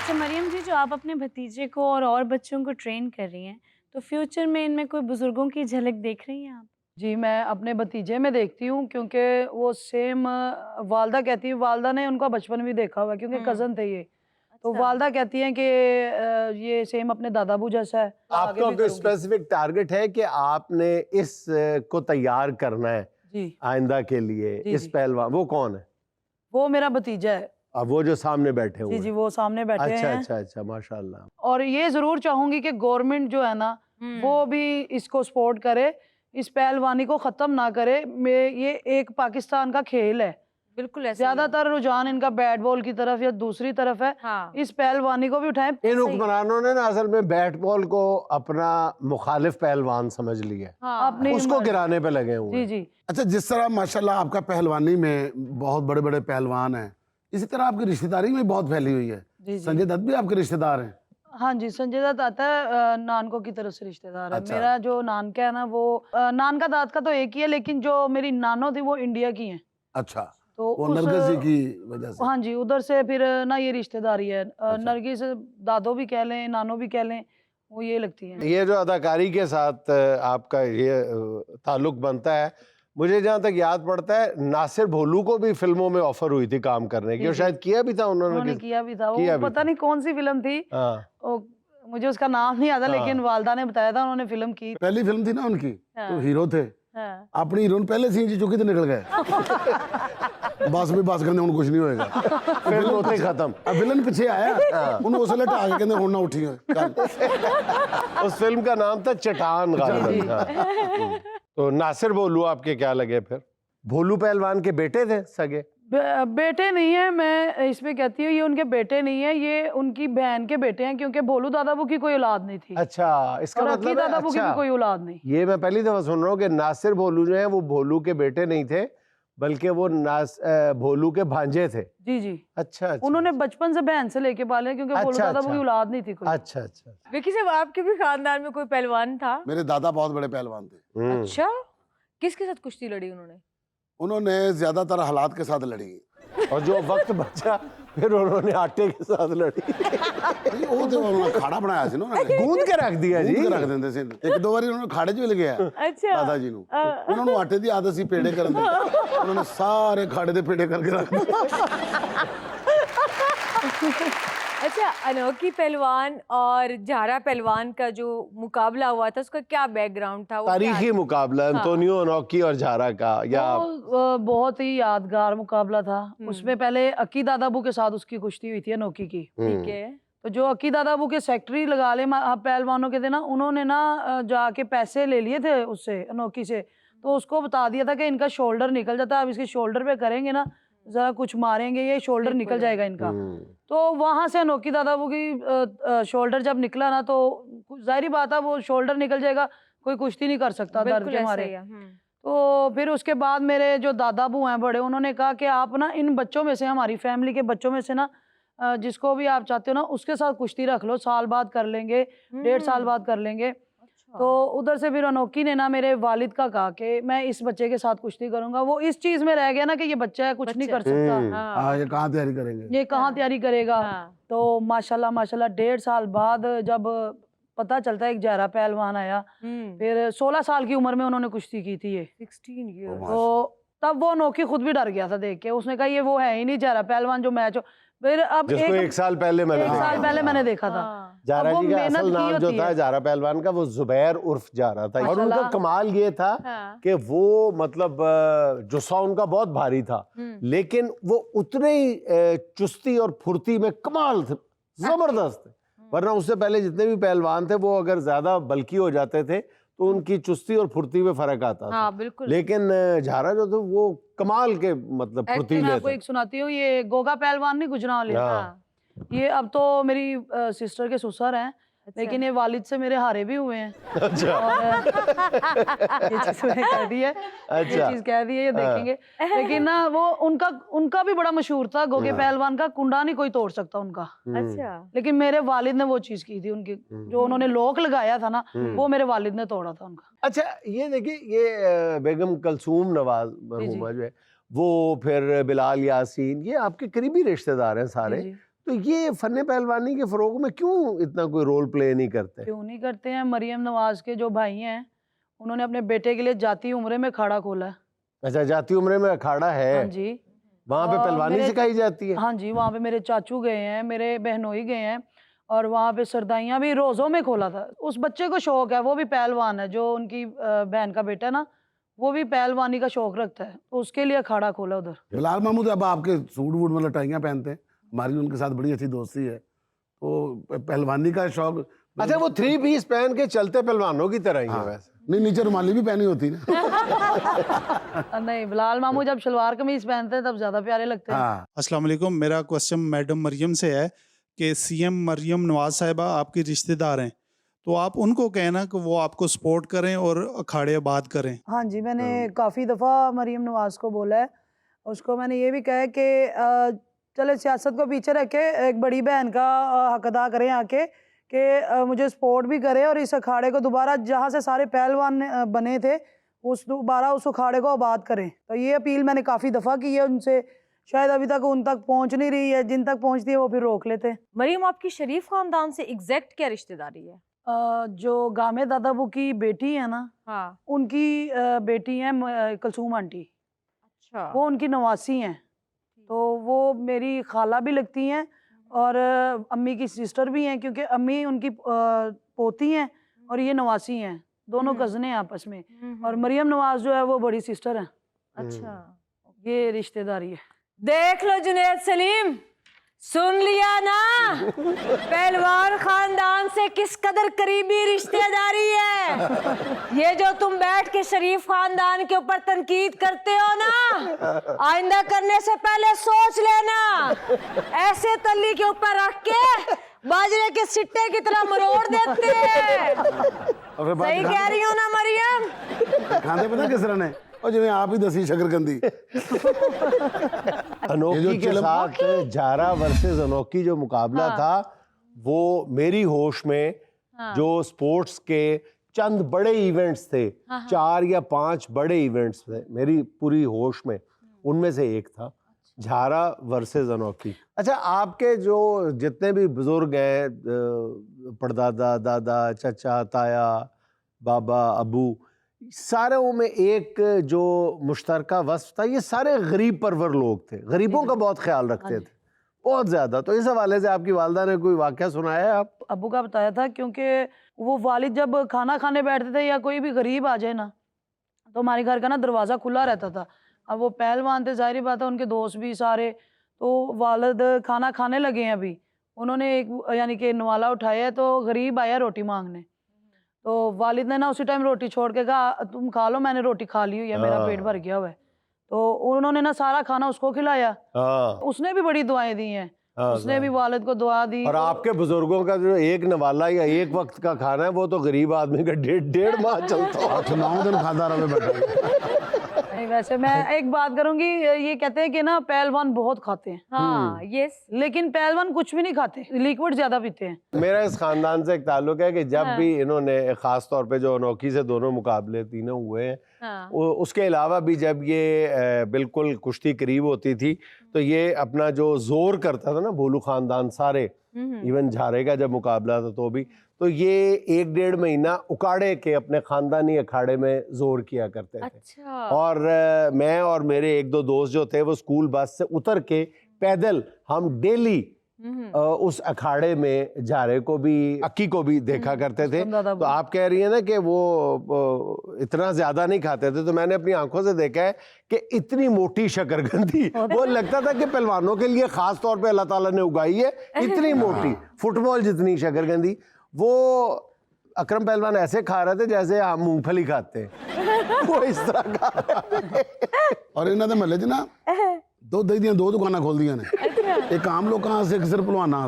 अच्छा मरियम जी, जो आप अपने भतीजे को और बच्चों को ट्रेन कर रही हैं, तो फ्यूचर में इनमें कोई बुजुर्गों की झलक देख रही हैं आप? जी, मैं अपने भतीजे में देखती हूँ क्योंकि वो सेम वालदा कहती है, वालदा ने उनका बचपन भी देखा हुआ है क्योंकि हुँ। कज़न थे ये। तो अच्छा। वालदा कहती हैं कि ये सेम अपने दादाबू जैसा है, आगे आपका भी कोई करूँगी। स्पेसिफिक टारगेट है कि आपने इस को तैयार करना है जी, आइंदा के लिए, जी, इस जी। पहलवान? वो कौन है? वो मेरा भतीजा है। अब वो जो सामने बैठे हुए जी, जी, हैं। वो सामने बैठे अच्छा हैं। अच्छा अच्छा, माशाल्लाह। और ये ज़रूर चाहूँगी कि गवर्नमेंट जो है ना, वो हुँ। भी इसको सपोर्ट करे, इस पहलवानी को ख़त्म ना करे। ये एक पाकिस्तान का खेल है। बिल्कुल ऐसा ही है। ज़्यादातर रुझान इनका बैट बॉल की तरफ या दूसरी तरफ है। हाँ। इस पहलवानी को भी उठाएं। इन सही। हुक्मरानों ने ना असल में बैट बॉल को अपना मुखालिफ पहलवान समझ लिया है, हाँ। अपनी उसको मर्जी। गिराने पे लगे हुए जी, हैं। जी। अच्छा, जिस तरह माशाल्लाह आपका पहलवानी में बहुत बड़े बड़े पहलवान हैं, इसी तरह आपकी रिश्तेदारी में बहुत फैली हुई है। जी, जी। संजय दत्त भी आपके रिश्तेदार हैं? हाँ जी, संजय दत्त आता है नानको की तरफ से रिश्तेदार है। अच्छा। मेरा जो नानका है ना वो नानका दादका तो एक ही है, लेकिन जो मेरी नानो थी वो इंडिया की हैं। अच्छा, तो वो उस नरगिस जी की वजह से। हाँ जी, उधर से फिर ना ये रिश्तेदारी है। अच्छा। नरगिस दादो भी कह लें, नानो भी कह लें, वो ये लगती हैं। ये जो अदाकारी के साथ आपका ये ताल्लुक बनता है, मुझे जहाँ तक याद पड़ता है नासिर भोलू को भी फिल्मों में ऑफर हुई थी काम करने की, जी, और जी। शायद किया भी था उन्होंने किस- किया भी था। किया वो भी पता था। नहीं कौन-सी फ़िल्म थी, हाँ वो मुझे उसका नाम नहीं आता, हाँ। लेकिन वालदा ने बताया था उन्होंने फ़िल्म की। पहली फिल्म थी ना उनकी, हाँ। तो हीरो थे। हाँ। अपनी हीरोइन पहले सीन जी चुकी तो निकल गए। बस भी बस करने उनको कुछ नहीं होएगा। फिल्म होते खत्म। अब विलन पीछे आया, उन्होंने उसे लटा के कहते हुन ना उठिए चल। उस फिल्म का नाम था चट्टान गालिबन। हाँ। तो नासिर भोलू आपके क्या लगे फिर? भोलू पहलवान के बेटे थे सगे? बेटे नहीं है, मैं इस पे कहती हूँ ये उनके बेटे नहीं है, ये उनकी बहन के बेटे हैं, क्योंकि भोलू दादाबू की कोई औलाद नहीं थी। अच्छा, इसका और मतलब अकी है, दादाबू की भी अच्छा कोई औलाद नहीं। ये मैं पहली दफा सुन रहा हूँ कि नासिर भोलू जो है वो भोलू के बेटे नहीं थे, बल्कि वो भोलू के भांजे थे। जी, जी। अच्छा अच्छा उन्होंने बचपन से बहन से लेके पाले, क्योंकि भोलू अच्छा, दादाबू की अच्छा। औलाद नहीं थी कोई। अच्छा अच्छा। विकी साहब, आपके भी खानदान में कोई पहलवान था? मेरे दादा बहुत बड़े पहलवान थे। अच्छा, किसके साथ कुश्ती लड़ी उन्होंने? उन्होंने ज्यादातर हालात के साथ लड़ी। और जो वक्त बचा फिर उन्होंने आटे के साथ लड़ी। वो तो उन्होंने खाड़ा बनाया सी ना उन्होंने। गूंद के रख दिया जी। गूंद के रख देंदे सी। एक दो बारी उन्होंने खाड़े च भी लगे अच्छा। दादा जी ਨੂੰ ਉਹਨਾਂ ਨੂੰ ਆਟੇ ਦੀ ਆਦਤ ਸੀ ਪੇੜੇ ਕਰਨ ਦੀ। ਉਹਨਾਂ ਨੇ ਸਾਰੇ ਖਾੜੇ ਦੇ ਪੇੜੇ ਕਰਕੇ ਰੱਖ ਦਿੱਤੇ। अच्छा, अनोखी पहलवान और झारा पहलवान का जो मुकाबला हुआ था उसका क्या बैकग्राउंड था? वो क्या तारीखी मुकाबला अंतोनियो अनोखी और झारा का, या वो बहुत ही यादगार मुकाबला था। उसमें पहले अकी दादाबू के साथ उसकी कुश्ती हुई थी अनोखी की। ठीक है। तो जो अकी दादाबू के सेक्रेटरी लगा ले पहलवानों के थे ना, उन्होंने ना जाके पैसे ले लिए थे उससे, अनोखी से। तो उसको बता दिया था कि इनका शोल्डर निकल जाता है, अब इसके शोल्डर पे करेंगे ना, जरा कुछ मारेंगे, ये शोल्डर निकल जाएगा इनका। तो वहां से अनोखी दादाबू की शोल्डर जब निकला ना, तो जाहिर बात है वो शोल्डर निकल जाएगा, कोई कुश्ती नहीं कर सकता दर्द बिल्कुल के ऐसा मारे। ही है। तो फिर उसके बाद मेरे जो दादाबू हैं बड़े, उन्होंने कहा कि आप ना इन बच्चों में से, हमारी फैमिली के बच्चों में से ना, जिसको भी आप चाहते हो ना उसके साथ कुश्ती रख लो, साल बाद कर लेंगे, 1.5 साल बाद कर लेंगे। तो उधर से फिर अनोखी ने ना मेरे वालिद का कहा कि मैं इस बच्चे के साथ कुश्ती करूंगा। वो इस चीज में रह गया ना कि ये बच्चा है, कुछ नहीं कर सकता, हाँ, ये कहाँ तैयारी करेंगे? ये कहाँ तैयारी करेगा। हाँ। तो माशाल्लाह माशाल्लाह 1.5 साल बाद जब पता चलता है एक जहरा पहलवान आया, फिर 16 साल की उम्र में उन्होंने कुश्ती की थी ये। 16 years। तो तब वो अनोखी खुद भी डर गया था देख के, उसने कहा ये वो है ही नहीं जहरा पहलवान जो मैच हो। फिर अब जिसको एक साल पहले मैंने एक देखा साल था। पहले मैंने देखा था। हाँ। जारा अब वो जी का मेहनत असल की नाम जो होती था है। जारा पहलवान का, वो जुबैर उर्फ जारा था। और उनका माशाल्लाह। कमाल ये था हाँ। कि वो मतलब जुस्सा उनका बहुत भारी था, लेकिन वो उतने ही चुस्ती और फुर्ती में कमाल थे, जबरदस्त थे। वरना उससे पहले जितने भी पहलवान थे वो अगर ज्यादा बल्की हो जाते थे तो उनकी चुस्ती और फुर्ती में फर्क आता था। हाँ, बिल्कुल। लेकिन झारा जो थे वो कमाल के मतलब मैं फुर्तीले आपको थे। एक सुनाती हूँ, ये गोगा पहलवान नहीं, गुजरावाले, हाँ। ये अब तो मेरी सिस्टर के ससुर हैं, लेकिन ये वालिद से मेरे हारे भी हुए हैं। अच्छा। और ये चीज मैंने कह दी है, ये अच्छा। चीज कह दी है, ये हाँ। देखेंगे। लेकिन ना वो उनका भी बड़ा मशहूर था, गोगे पहलवान का कुंडा नहीं कोई तोड़ सकता उनका। अच्छा। लेकिन मेरे वालिद ने वो चीज की थी, उनकी जो उन्होंने लोक लगाया था ना, वो मेरे वालिद ने तोड़ा था उनका। अच्छा, ये देखिए, ये बेगम कलसूम नवाज मरहुमा जो है वो, फिर बिलाल यासीन, ये आपके करीबी रिश्तेदार हैं सारे। जी, जी। तो ये फन पहलवानी के फरोग में क्यों इतना कोई रोल प्ले नहीं करते? क्यों नहीं करते हैं? मरियम नवाज के जो भाई हैं उन्होंने अपने बेटे के लिए जाती उम्रे में अखाड़ा खोला है। अच्छा, जाती उम्र में अखाड़ा है? हाँ जी। वहाँ पे पहलवानी सिखाई जाती है? हाँ जी, वहाँ पे मेरे चाचू गए हैं, मेरे बहनोई गए हैं और वहाँ पे सरदाइयाँ भी रोज़ों में खोला था। उस बच्चे को शौक है, वो भी पहलवान है, जो उनकी बहन का बेटा है ना, वो भी पहलवानी का शौक रखता है, तो उसके लिए अखाड़ा खोला उधर। बिलाल महमूद अब आपके सूट वूट मतलब टाइयाँ पहनते हैं, हमारी उनके साथ बड़ी अच्छी दोस्ती है, तो पहलवानी का शौक। अच्छा, वो 3 पीस पहन के चलते पहलवानों की तरह ही है वैसे? नहीं, नीचे रुमाली भी पहनी होती ना। नहीं, बिलाल मामू जब शलवार कमीज पहनते हैं तब ज्यादा प्यारे लगते हैं। हाँ। अस्सलाम वालेकुम। मेरा क्वेश्चन मैडम मरियम से है कि सीएम मरियम नवाज साहिबा आपकी रिश्तेदार हैं, तो आप उनको कहना कि वो आपको सपोर्ट करें और अखाड़े आबाद करें। हाँ जी, मैंने काफ़ी दफ़ा मरियम नवाज को बोला है, उसको मैंने ये भी कहा है कि चले सियासत को पीछे रख के एक बड़ी बहन का हक अदा करें आके, कि मुझे सपोर्ट भी करे और इस अखाड़े को दोबारा जहाँ से सारे पहलवान बने थे दोबारा उस अखाड़े को आबाद करें। तो ये अपील मैंने काफ़ी दफ़ा की है उनसे, शायद अभी तक उन तक पहुँच नहीं रही है, जिन तक पहुँचती है वो फिर रोक लेते हैं। मरियम, आपकी शरीफ खानदान से एग्जैक्ट क्या रिश्तेदारी है? जो गामे दादाबू की बेटी है ना, हाँ। उनकी बेटी है कलसूम आंटी, अच्छा। वो उनकी नवासी हैं, तो वो मेरी खाला भी लगती हैं और अम्मी की सिस्टर भी हैं, क्योंकि अम्मी उनकी पोती हैं और ये नवासी हैं, दोनों कज़ने हैं आपस में। और मरियम नवाज जो है वो बड़ी सिस्टर है। अच्छा, ये रिश्तेदारी है। देख लो जुनैद सलीम, सुन लिया ना, पहलवान खानदान से किस कदर करीबी रिश्तेदारी है। ये जो तुम बैठ के शरीफ खानदान के ऊपर तनकीद करते हो ना, आइंदा करने से पहले सोच लेना, ऐसे तल्ली के ऊपर रख के बाजरे के सिट्टे की तरह मरोड़ देते हैं। सही कह रही हो ना मरियम? खाते पता किस तरह ने, और जिन्हें आप ही दसी शकरकंदी। अनोखी के साथ जारा वर्सेस अनोखी जो मुकाबला था, वो मेरी होश में जो स्पोर्ट्स के चंद बड़े इवेंट्स थे, 4 या 5 बड़े इवेंट्स थे मेरी पूरी होश में, उनमें से एक था झारा वर्सेस अनोखी। अच्छा, आपके जो जितने भी बुजुर्ग हैं, परदादा, दादा, चचा, ताया, बाबा, अबू, सारे में एक जो मुश्तरका वस्फ था, ये सारे गरीब परवर लोग थे, गरीबों का बहुत ख्याल रखते थे, बहुत ज़्यादा। तो इस हवाले से आपकी वालिदा ने कोई वाक़या सुनाया है? आप अबू का बताया था, क्योंकि वो वालिद जब खाना खाने बैठते थे या कोई भी गरीब आ जाए ना, तो हमारे घर का ना दरवाज़ा खुला रहता था। अब वो पहलवान थे, ज़ाहिर बात है, उनके दोस्त भी सारे, तो वालिद खाना खाने लगे हैं अभी, उन्होंने एक यानी कि नवाला उठाया, तो गरीब आया रोटी मांगने, तो वालिद ने ना उसी टाइम रोटी छोड़ के कहा तुम खा लो, मैंने रोटी खा ली हुई है, मेरा पेट भर गया हुआ है। तो उन्होंने ना सारा खाना उसको खिलाया, उसने भी बड़ी दुआएं दी हैं, उसने भी वालिद को दुआ दी। और आपके बुजुर्गों का जो एक नवाला या एक वक्त का खाना है, वो तो गरीब आदमी का 1.5 माह चलता है। 8-9 दिन खाता रहे बैठा। नहीं, वैसे मैं एक बात करूंगी, ये कहते हैं कि ना पहलवान बहुत खाते हैं, हाँ, यस, लेकिन पहलवान कुछ भी नहीं खाते, लिक्विड ज्यादा पीते हैं। मेरा इस खानदान से एक ताल्लुक है कि जब भी इन्होंने खास तौर पे जो अनोखी से दोनों मुकाबले तीनों हुए हैं, उसके अलावा भी जब ये बिल्कुल कुश्ती करीब होती थी, तो ये अपना जो जोर करता था ना, भोलू खानदान सारे, इवन झारे का जब मुकाबला था तो ये 1-1.5 महीना उकाड़े के अपने खानदानी अखाड़े में जोर किया करते थे। अच्छा। और मैं और मेरे 1-2 दोस्त जो थे, वो स्कूल बस से उतर के पैदल हम डेली उस अखाड़े में झारे को भी, अक्की को भी देखा करते थे। तो आप कह रही है ना कि वो इतना ज्यादा नहीं खाते थे, तो मैंने अपनी आंखों से देखा है कि इतनी मोटी शकरकंदी, वो लगता था कि पहलवानों के लिए खास तौर पे अल्लाह ताला ने उगाई है, इतनी मोटी, फुटबॉल जितनी शकरकंदी। वो अकरम पहलवान ऐसे खा रहे थे जैसे हम मूंगफली खाते हैं, वो इस तरह खा रहे थे। और इन्होंने महल्ले च ना दुध दही दी 2 दुकाना खोल दिया ने, एक आम लोग सिर्फ भलवाना।